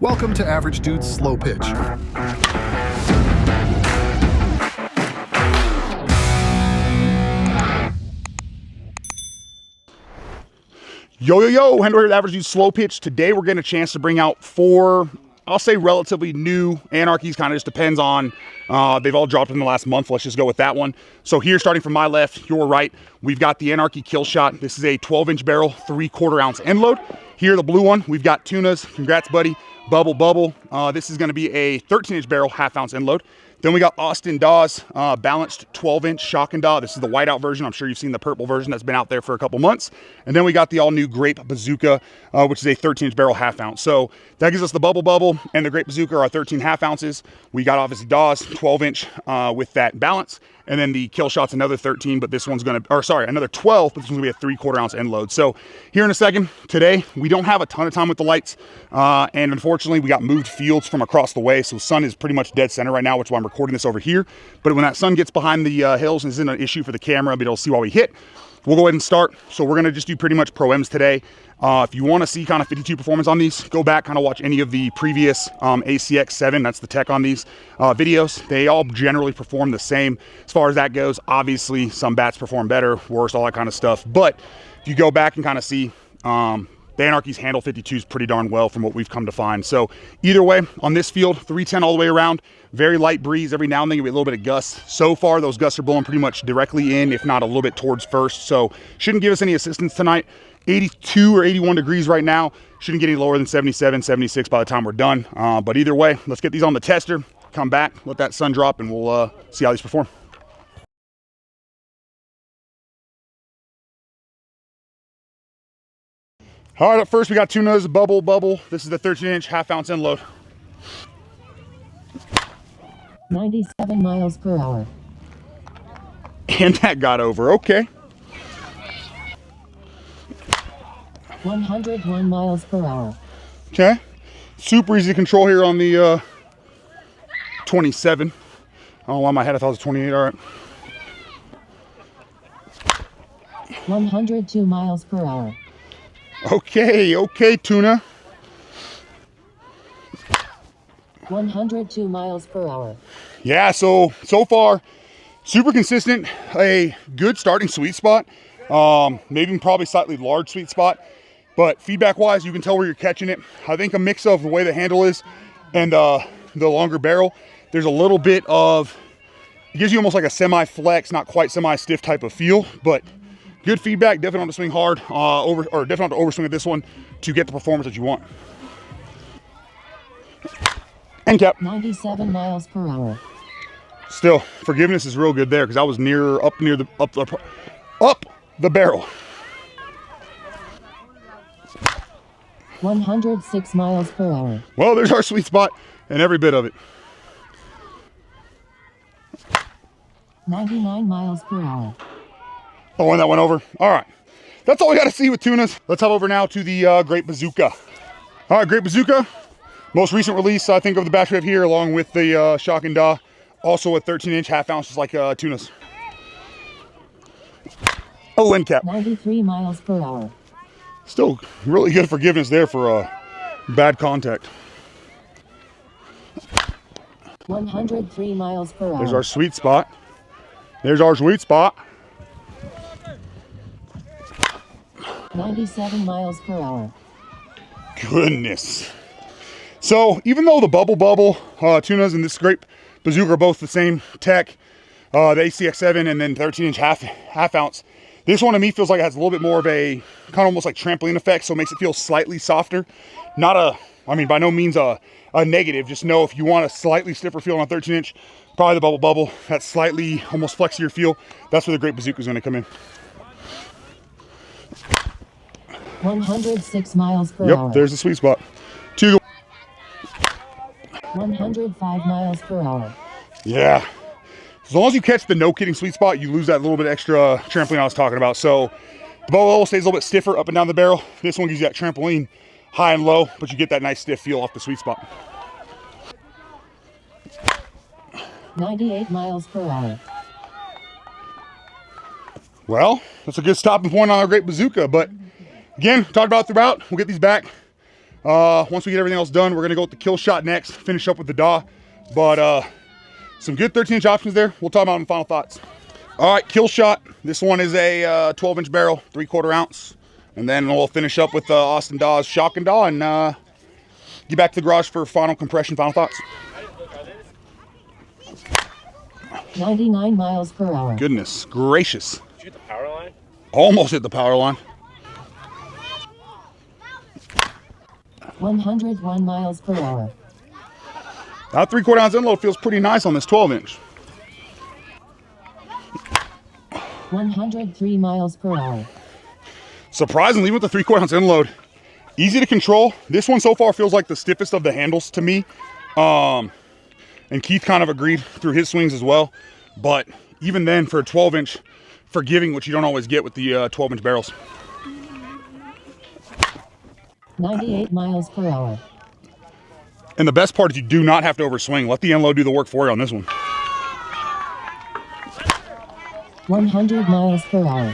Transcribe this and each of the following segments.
Welcome to Average Dude's Slow Pitch. Yo, Hendor here at Average Dude's Slow Pitch. Today we're getting a chance to bring out four, I'll say relatively new Anarchies, kind of just depends on, they've all dropped in the last month. Let's just go with that one. So here, starting from my left, your right, we've got the Anarchy Killshot. This is a 12-inch barrel, 3/4 ounce end load. Here, the blue one, we've got Tunas. Congrats, buddy. Bubble. This is gonna be a 13-inch barrel, 1/2 ounce end load. Then we got Daw's balanced 12-inch Shock and Daw. This is the whiteout version. I'm sure you've seen the purple version that's been out there for a couple months. And then we got the all-new Grape Bazooka, which is a 13-inch barrel, 1/2 ounce. So that gives us the Bubble and the Grape Bazooka are 13 1/2 ounces. We got obviously Daw's 12-inch with that balance. And then the Killshot's another 13, but this one's gonna, or sorry, another 12, but this one's gonna be a 3/4 ounce end load. So here in a second, today, we don't have a ton of time with the lights. And unfortunately, we got moved fields from across the way. So sun is pretty much dead center right now, which is why I'm recording this over here. But when that sun gets behind the hills and isn't an issue for the camera, but it'll see while we hit, we'll go ahead and start. So we're gonna just do pretty much Pro-Ms today. If you wanna see kind of 52 performance on these, go back, kind of watch any of the previous ACX7, that's the tech on these videos. They all generally perform the same as far as that goes. Obviously, some bats perform better, worse, all that kind of stuff. But if you go back and kind of see, the Anarchies handle 52s pretty darn well from what we've come to find. So either way, on this field, 310 all the way around, very light breeze. Every now and then you get a little bit of gusts. So far, those gusts are blowing pretty much directly in, if not a little bit towards first. So shouldn't give us any assistance tonight. 82 or 81 degrees right now. Shouldn't get any lower than 77, 76 by the time we're done. But either way, let's get these on the tester, come back, let that sun drop, and we'll see how these perform. All right, up first we got Tunas, Bubble. This is the 13-inch 1/2 ounce end load. 97 miles per hour. And that got over, okay. 101 miles per hour. Okay, super easy to control here on the 27. I don't know why in my head I thought it was 28, all right. 102 miles per hour. Okay, Tuna. 102 miles per hour. Yeah, so far, super consistent, a good starting sweet spot. Maybe probably slightly large sweet spot, but feedback-wise, you can tell where you're catching it. I think a mix of the way the handle is and the longer barrel, there's a little bit of, it gives you almost like a semi-flex, not quite semi-stiff type of feel, but good feedback. Definitely want to swing hard, definitely have to overswing at this one to get the performance that you want. End cap. 97 miles per hour. Still, forgiveness is real good there because I was up the barrel. 106 miles per hour. Well, there's our sweet spot and every bit of it. 99 miles per hour. Oh, and that went over. All right. That's all we got to see with Tunas. Let's hop over now to the Grape Bazooka. All right, Grape Bazooka. Most recent release, I think, of the batch we have here, along with the Shock and Daw. Also a 13-inch 1/2 ounce, just like Tunas. Oh, end cap. 93 miles per hour. Still really good forgiveness there for bad contact. 103 miles per hour. There's our sweet spot. There's our sweet spot. 97 miles per hour. Goodness. So even though the Bubble Tunas and this Grape Bazooka are both the same tech, the ACX7 and then 13-inch 1/2 ounce, this one to me feels like it has a little bit more of a kind of almost like trampoline effect, so it makes it feel slightly softer. Not I mean, by no means a negative. Just know if you want a slightly stiffer feel on a 13-inch, probably the Bubble, that slightly almost flexier feel, that's where the Grape Bazooka is going to come in. 106 miles per hour. Yep, there's the sweet spot. 105 miles per hour. Yeah. As long as you catch the no-kidding sweet spot, you lose that little bit extra trampoline I was talking about. So the Bubble stays a little bit stiffer up and down the barrel. This one gives you that trampoline high and low, but you get that nice stiff feel off the sweet spot. 98 miles per hour. Well, that's a good stopping point on our Grape Bazooka, but again, talked about throughout. We'll get these back. Once we get everything else done, we're gonna go with the Killshot next, finish up with the Daw. But some good 13-inch options there. We'll talk about them in final thoughts. All right, Killshot. This one is a 12-inch barrel, 3/4 ounce. And then we'll finish up with Austin Daw's Shock and Daw and get back to the garage for final compression, final thoughts. 99 miles per hour. Goodness gracious. Did you hit the power line? Almost hit the power line. 101 miles per hour. That 3/4 ounce end load feels pretty nice on this 12-inch. 103 miles per hour. Surprisingly, with the 3/4 ounce end load, easy to control. This one so far feels like the stiffest of the handles to me. And Keith kind of agreed through his swings as well. But even then, for a 12-inch, forgiving, which you don't always get with the 12-inch barrels. 98 miles per hour. And the best part is you do not have to overswing. Let the end load do the work for you on this one. 100 miles per hour.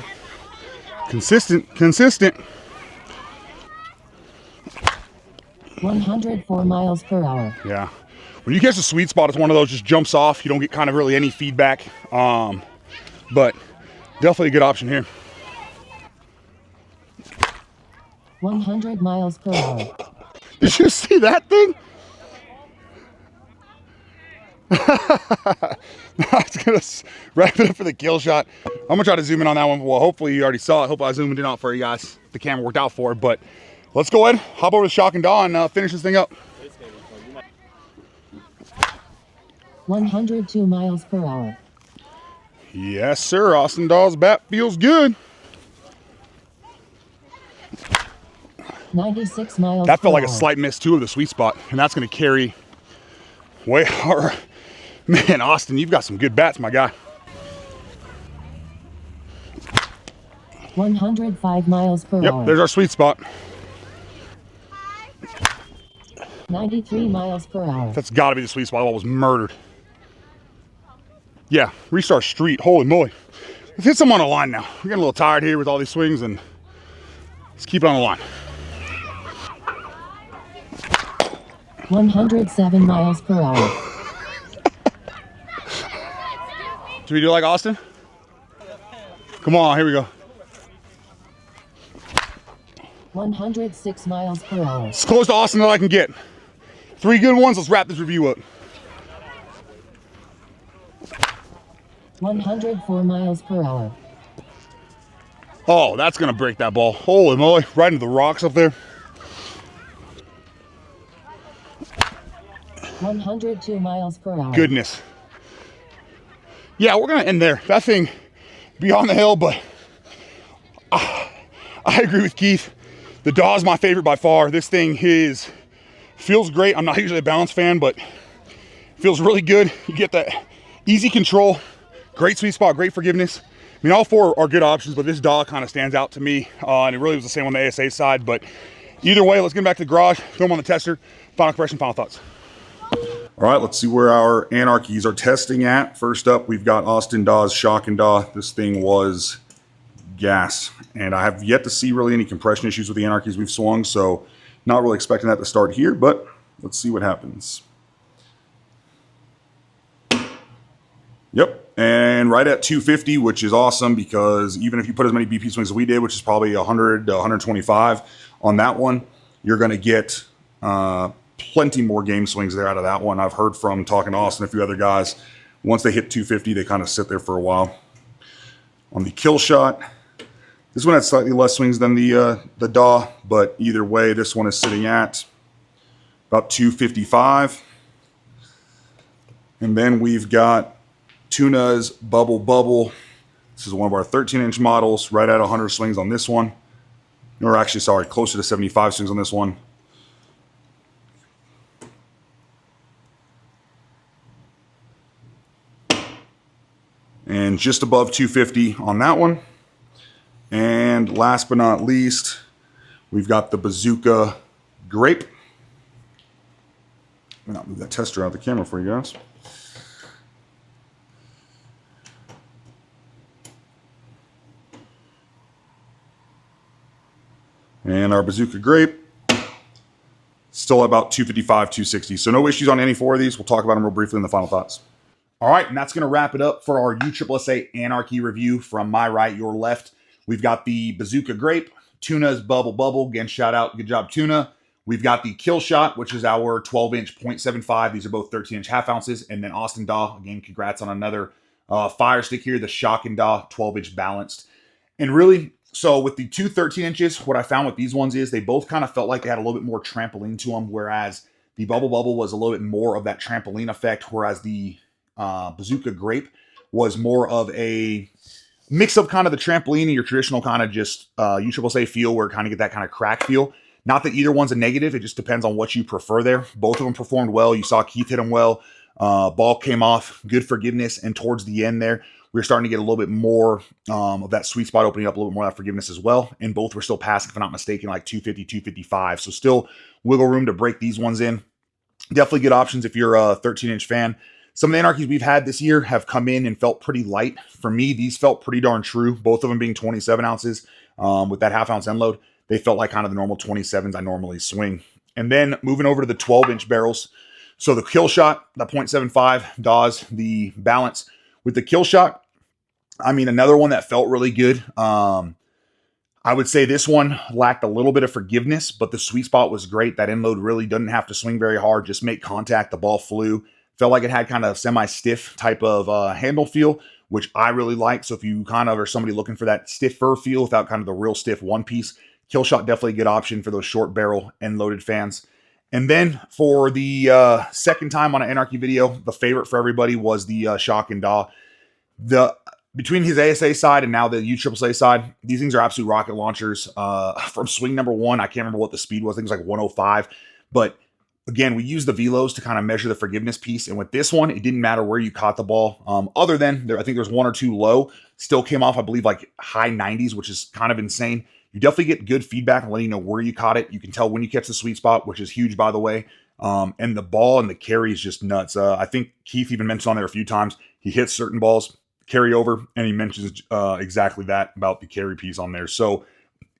Consistent, consistent. 104 miles per hour. Yeah. When you catch the sweet spot, it's one of those just jumps off. You don't get kind of really any feedback. But definitely a good option here. 100 miles per hour. Did you see that thing? That's gonna wrap it up for the kill shot. I'm gonna try to zoom in on that one. Well, hopefully you already saw it. Hope I zoomed in out for you guys. The camera worked out for it, but let's go ahead, hop over to Shock and Daw and finish this thing up. 102 miles per hour. Yes, sir. Austin Daw's bat feels good. 96 miles That felt per like a hour. slight miss too of the sweet spot, and that's gonna carry way hard. Man, Austin, you've got some good bats, my guy. 105 miles per Yep, hour. there's our sweet spot. 93 miles per hour. That's got to be the sweet spot. That was murdered. Yeah, restart street. Holy moly. Let's hit some on the line now. We're getting a little tired here with all these swings, and let's keep it on the line. 107 miles per hour. Should we do like Austin? Come on, here we go. 106 miles per hour. As close to Austin that I can get. 3 good ones. Let's wrap this review up. 104 miles per hour. Oh, that's going to break that ball. Holy moly. Right into the rocks up there. 102 miles per hour. Goodness. Yeah, we're going to end there. That thing beyond the hill, but I agree with Keith. The Daw is my favorite by far. This thing feels great. I'm not usually a balance fan, but feels really good. You get that easy control, great sweet spot, great forgiveness. I mean, all 4 are good options, but this Daw kind of stands out to me, and it really was the same on the ASA side. But either way, let's get back to the garage, throw them on the tester, final compression, final thoughts. All right, let's see where our Anarchies are testing at. First up, we've got Austin Daw's Shock and Daw. This thing was gas, and I have yet to see really any compression issues with the Anarchies we've swung, so not really expecting that to start here, but let's see what happens. Yep, and right at 250, which is awesome because even if you put as many BP swings as we did, which is probably 100 to 125 on that one, you're going to get plenty more game swings there out of that one. I've heard from talking to Austin and a few other guys, once they hit 250, they kind of sit there for a while. On the Killshot, this one had slightly less swings than the Daw, but either way, this one is sitting at about 255. And then we've got Tuna's Bubble Bubble. This is one of our 13-inch models, right at 100 swings on this one. Or actually, sorry, closer to 75 swings on this one. And just above 250 on that one. And last but not least, we've got the Bazooka Grape. I'm gonna move that tester out of the camera for you guys. And our Bazooka Grape Still about 255, 260. So no issues on any four of these. We'll talk about them real briefly in the final thoughts. All right, and that's going to wrap it up for our USSSA Anarchy review. From my right, your left, we've got the Bazooka Grape, Tuna's Bubble. Again, shout out, good job, Tuna. We've got the Killshot, which is our 12-inch 0.75. These are both 13-inch half ounces. And then Dawe, again, congrats on another fire stick here, the Shock and Daw 12-inch balanced. And really, so with the two 13 inches, what I found with these ones is they both kind of felt like they had a little bit more trampoline to them, whereas the Bubble was a little bit more of that trampoline effect, whereas the Bazooka Grape was more of a mix of kind of the trampoline and your traditional kind of just USSSA feel, where kind of get that kind of crack feel. Not that either one's a negative, it just depends on what you prefer there. Both of them performed well. You saw Keith hit them well. Ball came off, good forgiveness, and towards the end there, we were starting to get a little bit more of that sweet spot opening up, a little bit more of that forgiveness as well. And both were still passing, if I'm not mistaken, like 250, 255. So still wiggle room to break these ones in. Definitely good options if you're a 13-inch fan. Some of the Anarchies we've had this year have come in and felt pretty light. For me, these felt pretty darn true, both of them being 27 ounces with that half-ounce end load. They felt like kind of the normal 27s I normally swing. And then moving over to the 12-inch barrels. So the Killshot, the 0.75, Dawes, the balance. With the Killshot, I mean, another one that felt really good. I would say this one lacked a little bit of forgiveness, but the sweet spot was great. That end load really doesn't have to swing very hard, just make contact. The ball flew. Felt like it had kind of semi-stiff type of handle feel, which I really like. So if you kind of are somebody looking for that stiffer feel without kind of the real stiff one piece, Killshot definitely a good option for those short barrel end loaded fans. And then for the second time on an Anarchy video, the favorite for everybody was the Shock and Daw. Between his ASA side and now the USSSA side, these things are absolute rocket launchers. From swing number one, I can't remember what the speed was. I think it was like 105. But again, we use the velos to kind of measure the forgiveness piece. And with this one, it didn't matter where you caught the ball. Other than, I think there's one or two low. Still came off, I believe, like high 90s, which is kind of insane. You definitely get good feedback and letting you know where you caught it. You can tell when you catch the sweet spot, which is huge, by the way. And the ball and the carry is just nuts. I think Keith even mentioned on there a few times, he hits certain balls, carry over, and he mentions exactly that about the carry piece on there. So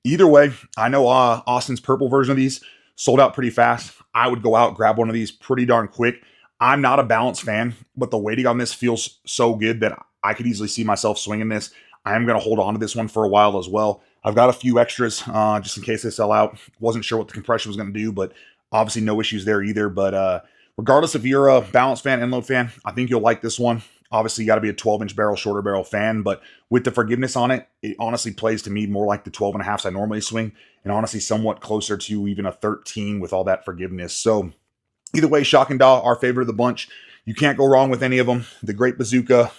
either way, I know Austin's purple version of these sold out pretty fast. I would go out, grab one of these pretty darn quick. I'm not a balance fan, but the weighting on this feels so good that I could easily see myself swinging this. I am going to hold on to this one for a while as well. I've got a few extras just in case they sell out. Wasn't sure what the compression was going to do, but obviously no issues there either. But regardless if you're a balance fan, end load fan, I think you'll like this one. Obviously, you got to be a 12-inch barrel, shorter barrel fan, but with the forgiveness on it, it honestly plays to me more like the 12.5s I normally swing, and honestly somewhat closer to even a 13 with all that forgiveness. So either way, Shock and Daw, our favorite of the bunch. You can't go wrong with any of them. The Great Bazooka,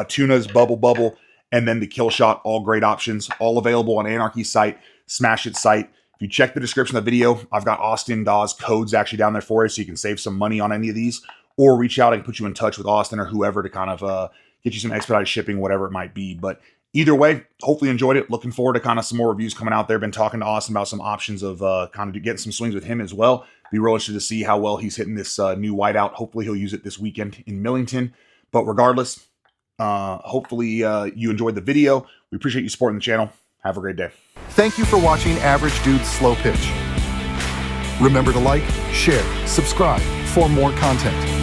Tuna's Bubble, and then the Killshot, all great options, all available on Anarchy's site, Smash It site. If you check the description of the video, I've got Austin Daw's codes actually down there for you, so you can save some money on any of these, or reach out and put you in touch with Austin or whoever to kind of get you some expedited shipping, whatever it might be. But either way, hopefully you enjoyed it. Looking forward to kind of some more reviews coming out there. Been talking to Austin about some options of kind of getting some swings with him as well. Be real interested to see how well he's hitting this new whiteout. Hopefully he'll use it this weekend in Millington. But regardless, hopefully you enjoyed the video. We appreciate you supporting the channel. Have a great day. Thank you for watching Average Dude's Slow Pitch. Remember to like, share, subscribe for more content.